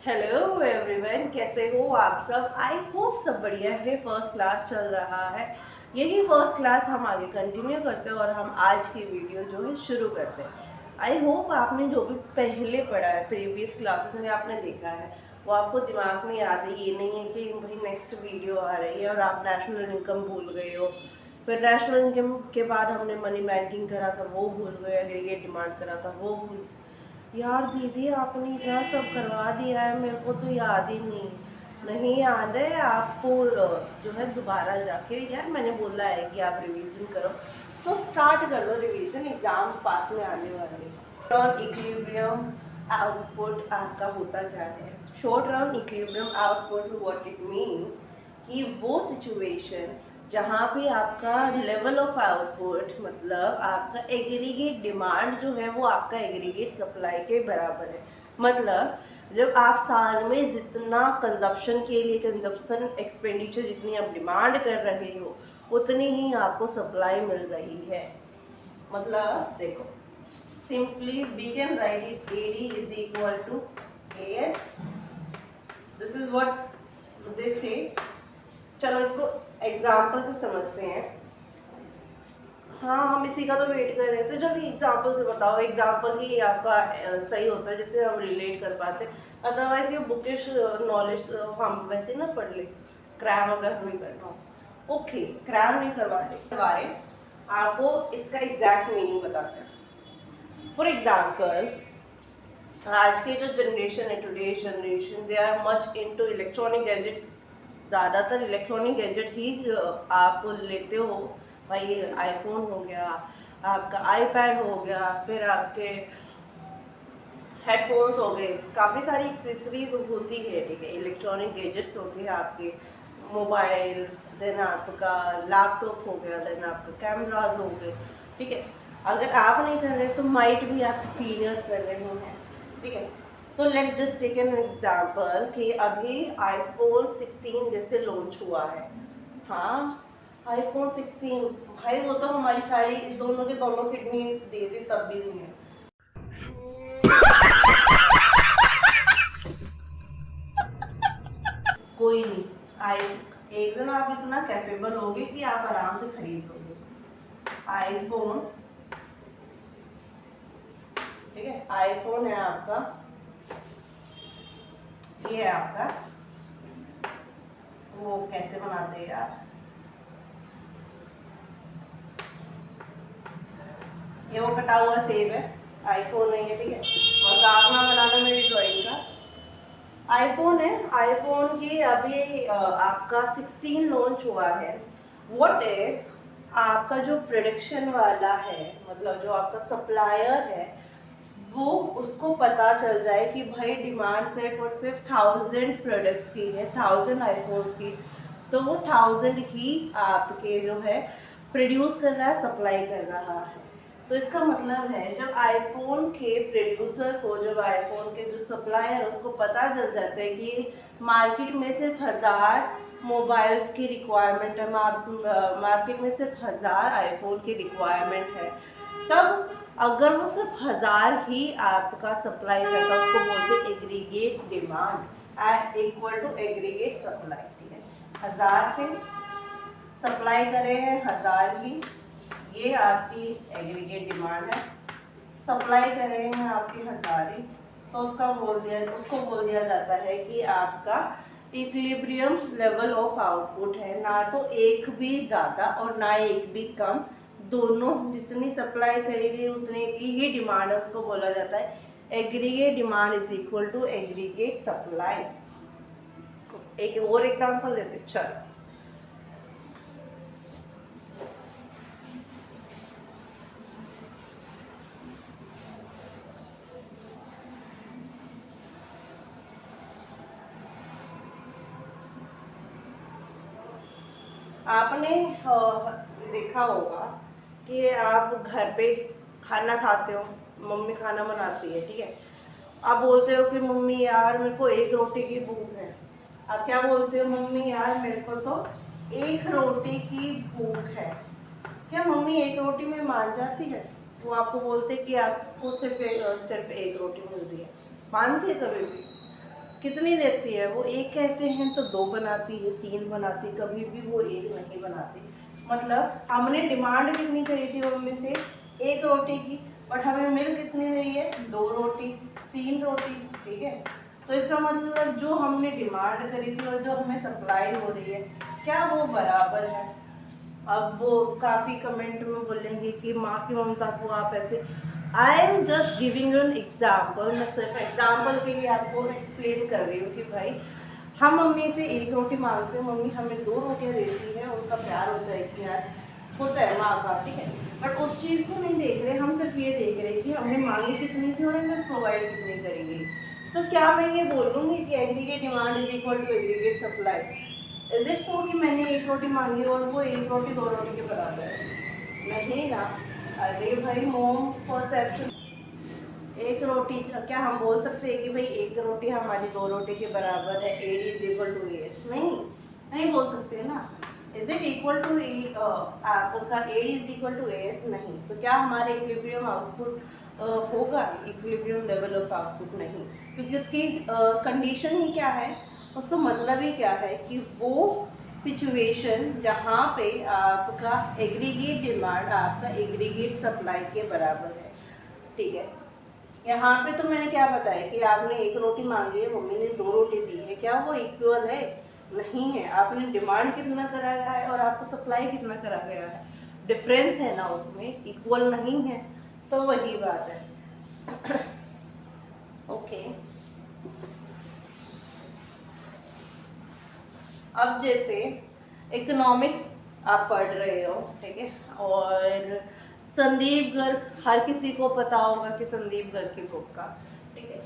Hello everyone, कैसे हो आप सब। आई होप सब बढ़िया है। फर्स्ट क्लास चल रहा है। यही फर्स्ट क्लास हम आगे कंटिन्यू करते हैं और हम आज की वीडियो जो है शुरू करते हैं। आई होप आपने जो भी पहले पढ़ा है प्रीवियस क्लासेस में आपने देखा है वो आपको दिमाग में याद है। ये नहीं है कि भाई नेक्स्ट वीडियो आ रही है और आप नेशनल इनकम भूल गए हो। फिर नेशनल इनकम के बाद हमने मनी बैंकिंग करा था वो भूल गए, एग्रीगेट डिमांड करा था वो भूल। यार दीदी आपने इतना सब करवा दिया है, मेरे को तो याद ही नहीं याद है आपको। जो है दोबारा जाके, यार मैंने बोला है कि आप रिवीजन करो तो स्टार्ट कर दो रिवीजन, एग्जाम पास में आने वाले हैं। और इक्विलिब्रियम आउटपुट आपका होता क्या है? Short run equilibrium output what it means कि वो सिचुएशन जहाँ पे आपका लेवल ऑफ आउटपुट मतलब आपका एग्रीगेट डिमांड जो है वो आपका एग्रीगेट सप्लाई के बराबर है। मतलब जब आप साल में जितना कंजप्शन के लिए कंजप्शन एक्सपेंडिचर जितनी आप डिमांड कर रहे हो उतनी ही आपको सप्लाई मिल रही है। मतलब देखो, simply we can write it AD is equal to S. This is what they say. चलो इसको एग्जाम्पल से समझते हैं। हाँ, हम इसी का तो वेट कर रहे थे। जल्दी एग्जाम्पल से बताओ। एग्जाम्पल ही आपका सही होता है जिससे हम रिलेट कर पाते। अदरवाइज ये बुकिश नॉलेज हम वैसे ना पढ़ ले। क्रैम अगर हमें करना हो, ओके क्रैम नहीं करवा रहे, आपको इसका एग्जैक्ट मीनिंग बताते हैं। फॉर एग्जाम्पल, आज के जो जनरेशन है, today's generation, they are much into electronic gadgets. ज़्यादातर इलेक्ट्रॉनिक गैजेट ही आप लेते हो। भाई आईफोन हो गया, आपका आईपैड हो गया, फिर आपके हेडफोन्स हो गए, काफ़ी सारी एक्सेसरीज होती है। ठीक है, इलेक्ट्रॉनिक गैजेट्स होते हैं आपके। मोबाइल, देन आपका लैपटॉप हो गया, देन आपका कैमराज हो गए। ठीक है, अगर आप नहीं कर रहे तो माइट भी आपके सीनियर्स कर रहे हैं। ठीक है, तो let's just take an example कि अभी आईफोन 16 जैसे लॉन्च हुआ है। हाँ, आईफोन 16 भाई वो तो हमारी सारी दोनों के दोनों किडनी दे दी तब भी नहीं है। कोई नहीं, आई एक दिन आप इतना कैपेबल होगे कि आप आराम से खरीद लोगे आईफोन। ठीक है, आईफोन है आपका, ये है आपका, वो कैसे बनाते हैं यार, ये वो कटा हुआ सेब है, आईफोन नहीं है। ठीक है, मजाक ना बनाना मेरी ड्राइंग का। आईफोन है, आईफोन की अभी आपका 16 लॉन्च हुआ है। व्हाट इफ आपका जो प्रोडक्शन वाला है, मतलब जो आपका सप्लायर है, वो उसको पता चल जाए कि भाई डिमांड सिर्फ और सिर्फ 1000 प्रोडक्ट की है, 1000 आईफोन्स की, तो वो 1000 ही आपके जो है प्रोड्यूस कर रहा है, सप्लाई कर रहा है। तो इसका मतलब है जब आईफोन के प्रोड्यूसर को, जब आईफोन के जो सप्लायर उसको पता चल जाता है कि मार्केट में सिर्फ 1000 मोबाइल्स की रिक्वायरमेंट है, मार्केट में सिर्फ 1000 आईफोन की रिक्वायरमेंट है, तब अगर वो सिर्फ 1000 ही आपका सप्लाई करता है उसको बोलते हैं aggregate demand equal to aggregate supply. ठीक है, 1000 के सप्लाई करे हैं 1000 ही, ये आपकी एग्रीगेट डिमांड है। सप्लाई कर रहे हैं आपकी 1000 ही, तो उसको बोल दिया जाता है कि आपका इक्विलिब्रियम लेवल ऑफ आउटपुट है। ना तो एक भी ज़्यादा और ना एक भी कम, दोनों जितनी सप्लाई करी गई उतने की ही डिमांड है, उसको बोला जाता है aggregate demand is equal to aggregate supply. एक और एग्जांपल देते, चलो आपने देखा होगा कि आप घर पे खाना खाते हो, मम्मी खाना बनाती है। ठीक है, आप बोलते हो कि मम्मी यार मेरे को एक रोटी की भूख है। आप क्या बोलते हो? मम्मी यार मेरे को तो एक रोटी की भूख है। क्या मम्मी एक रोटी में मान जाती है? वो आपको बोलते कि आपको सिर्फ एक रोटी मिल रही है, मानती है कभी भी? कितनी लेती है वो? एक कहते हैं तो 2 बनाती है, 3 बनाती है, कभी भी वो 1 नहीं बनाती। मतलब हमने डिमांड कितनी करी थी मम्मी से? 1 रोटी की, बट हमें मिल कितनी रही है? 2 रोटी, 3 रोटी, ठीक है। तो इसका मतलब जो हमने डिमांड करी थी और जो हमें सप्लाई हो रही है, क्या वो बराबर है? अब वो काफ़ी कमेंट में बोलेंगे कि माँ की ममता को आप ऐसे, I am just giving an example. मैं सिर्फ एग्जाम्पल के लिए आपको एक्सप्लेन कर रही हूँ कि भाई हम मम्मी से 1 रोटी मांगते हैं, मम्मी हमें 2 रोटियाँ देती है, उनका प्यार होता है कि यार होता है माँ का, ठीक है। बट उस चीज़ को नहीं देख रहे, हम सिर्फ ये देख रहे कि हमने मांगी कितनी थी और हमें प्रोवाइड कितनी करेंगे। तो क्या मैं ये बोलूँगी कि aggregate demand is equal to aggregate supply? Is it so कि मैंने 1 रोटी मांगी और वो 1 रोटी 2 रोटी के बराबर है? नहीं ना। अरे भाई मोम परसेप्शन। 1 रोटी क्या हम बोल सकते हैं कि भाई 1 रोटी हमारी 2 रोटी के बराबर है, AD is equal to AS? नहीं, नहीं बोल सकते ना। इज इट इक्वल टू आपका AD is equal to AS? नहीं। तो क्या हमारे इक्विलिब्रियम आउटपुट होगा? इक्विलिब्रियम लेवल ऑफ आउटपुट नहीं, क्योंकि उसकी कंडीशन ही क्या है, उसका मतलब ही क्या है कि वो सिचुएशन जहाँ पे आपका एग्रीगेट डिमांड आपका एग्रीगेट सप्लाई के बराबर है, ठीक है। यहाँ पे तो मैंने क्या बताया कि आपने 1 रोटी मांगी है, मम्मी ने 2 रोटी दी है, क्या वो इक्वल है? नहीं है। आपने डिमांड कितना करा गया है और आपको सप्लाई कितना करा गया है, डिफरेंस है ना उसमें, इक्वल नहीं है। तो वही बात है। ओके। अब जैसे इकोनॉमिक्स आप पढ़ रहे हो, ठीक है, और संदीप गर्ग, हर किसी को पता होगा कि संदीप गर्ग की बुक का, ठीक है।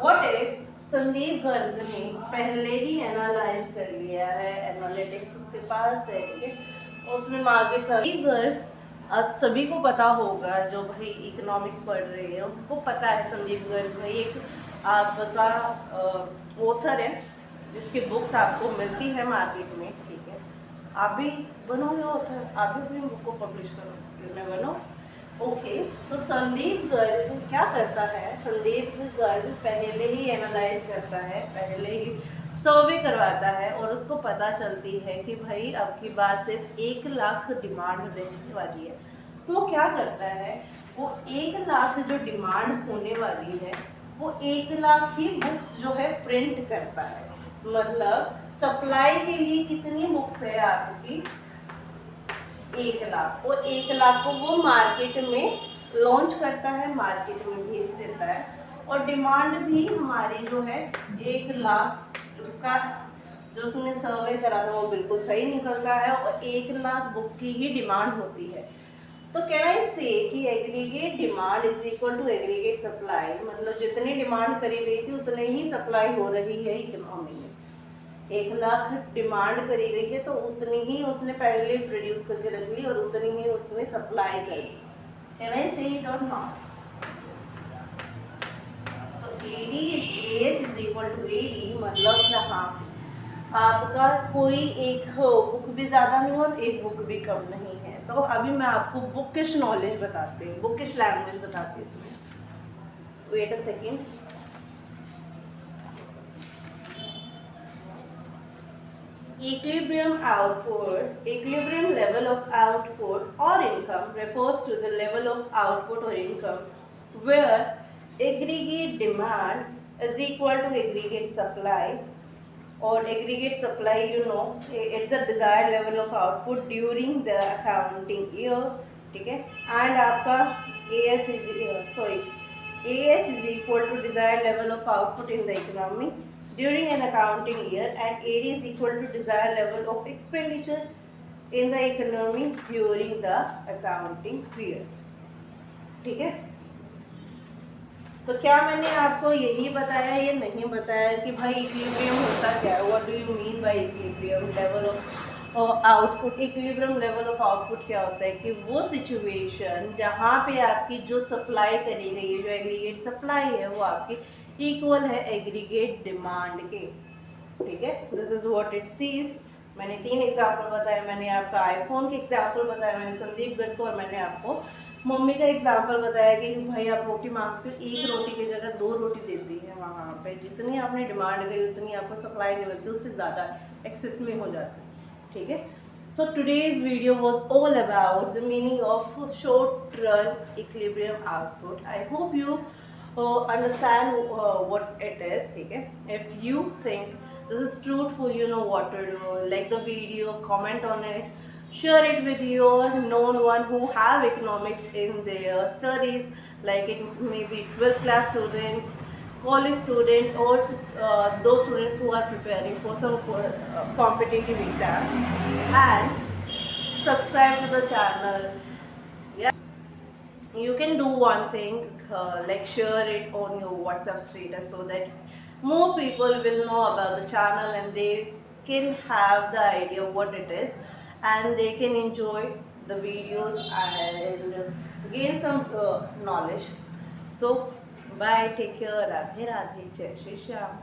व्हाट इफ संदीप गर्ग ने पहले ही एनालाइज कर लिया है, एनालिटिक्स उसके पास है, ठीक है, उसने मार्केट। संदीप गर्ग, अब सभी को पता होगा जो भाई इकोनॉमिक्स पढ़ रहे हैं उनको पता है संदीप गर्ग भाई एक आपका ऑथर है जिसकी बुक्स आपको मिलती है मार्केट में, ठीक है। आप भी बनोगे ऑथर, आप भी अपनी बुक को पब्लिश करो, मैं बनो। ओके। तो संदीप गर्ग क्या करता है? संदीप गर्ग पहले ही एनालाइज करता है, पहले ही सर्वे करवाता है और उसको पता चलती है कि भाई अब की बात सिर्फ 1 लाख डिमांड रहने वाली है। तो क्या करता है वो? 1 लाख जो डिमांड होने वाली है वो 1 लाख ही बुक्स जो है प्रिंट करता है। मतलब सप्लाई के लिए कितनी बुक्स है आपकी? 1 लाख। और 1 लाख को वो मार्केट में लॉन्च करता है, मार्केट में भेज देता है। और डिमांड भी हमारी जो है 1 लाख, उसका जो उसने सर्वे करा था वो बिल्कुल सही निकलता है और 1 लाख बुक की ही डिमांड होती है। तो कैन आई से कि aggregate demand is equal to aggregate supply? मतलब जितनी डिमांड करी गई थी उतनी ही सप्लाई हो रही है इकोनॉमी में। 1 लाख डिमांड करी गई है तो उतनी ही उसने पहले प्रोड्यूस करके रख ली और उतनी ही उसने सप्लाई कर दी। कैन आई से इट और नॉट? तो AD is equal to AD, मतलब जहाँ आपका कोई एक बुक भी ज़्यादा नहीं और एक बुक भी कम नहीं है। तो अभी मैं आपको बुकिश नॉलेज बताती हूँ, बुकिश लैंग्वेज बताती हूँ। Wait a second. Equilibrium output, equilibrium level of output or income refers to the level of output or income where aggregate demand is equal to aggregate supply, or aggregate supply, you know, it's the desired level of output during the accounting year, ठीक है। and आपका AS is equal to desired level of output in the economy during an accounting year, and AD is equal to desired level of expenditure in the economy during the accounting period, ठीक है। तो क्या मैंने आपको यही बताया, ये नहीं बताया कि भाई इक्विलिब्रियम होता क्या है? What do you mean by equilibrium level of output? Equilibrium level of output क्या होता है कि वो सिचुएशन जहाँ पे आपकी जो सप्लाई करी गई है, जो एग्रीगेट सप्लाई है, वो आपकी इक्वल है एग्रीगेट डिमांड के, ठीक है। This is what it says. मैंने 3 एग्जाम्पल बताया, मैंने आपका आईफोन के एग्जाम्पल बताया, मैंने संदीप गर्ग को, और मैंने आपको मम्मी का एग्जाम्पल बताया कि भाई आप रोटी मांगते हो, एक रोटी की जगह 2 रोटी देती है, वहाँ पे जितनी आपने डिमांड करी उतनी आपको सप्लाई नहीं मिलती, उससे ज़्यादा एक्सेस में हो जाती है, ठीक है। So today's video was all about the meaning of short run equilibrium output. I hope you understand what it is, ठीक है। If you think this is truthful, you know what to do, like the video, comment on it, share it with your known one who have economics in their studies, like it may be 12th class students, college students, or those students who are preparing for some competitive exams, and subscribe to the channel. You can do one thing, like share it on your WhatsApp status so that more people will know about the channel and they can have the idea what it is, and they can enjoy the videos and gain some knowledge. So bye, take care, Radhe Radhe, Jai Shri Shyam.